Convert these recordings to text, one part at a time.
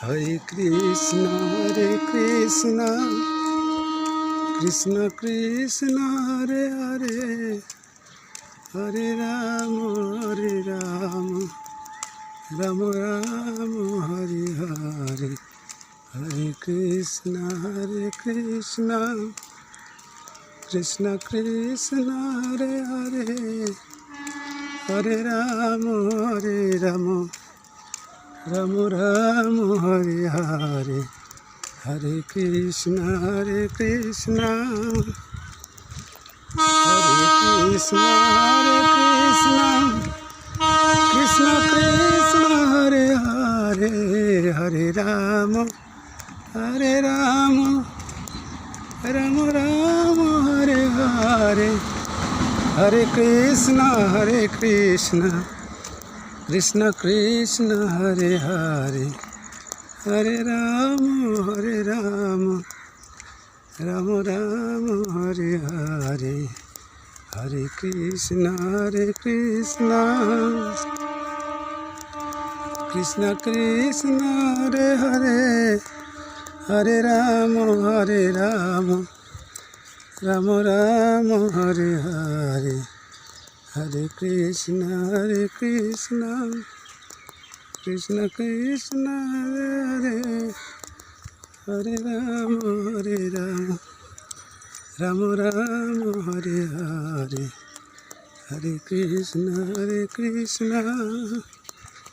Hare Krishna, Krishna Krishna, Hare Hare, Hare Rama, Rama Rama, Hare Hare, Hare Krishna, Krishna Krishna, Hare Hare, Hare Rama, Rama Rama, Hare Hare, Hare Krishna, Krishna Krishna, Hare Hare, Hare Rama, Rama Rama, Hare Hare, Hare Krishna, Krishna Krishna, Hare Hare, Hare Rama, Rama Rama, Hare Hare, Hare Krishna, Krishna Krishna, Hare Hare, Hare Rama, Rama Rama, Hare Hare, Hare Krishna, Krishna Krishna, Hare Hare, Hare Rama, Rama Rama, Hare Hare, Hare Krishna,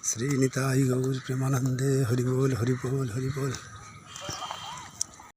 Sri Nitai Gaur Premanande, Hari Bol, Hari Bol, Hari Bol.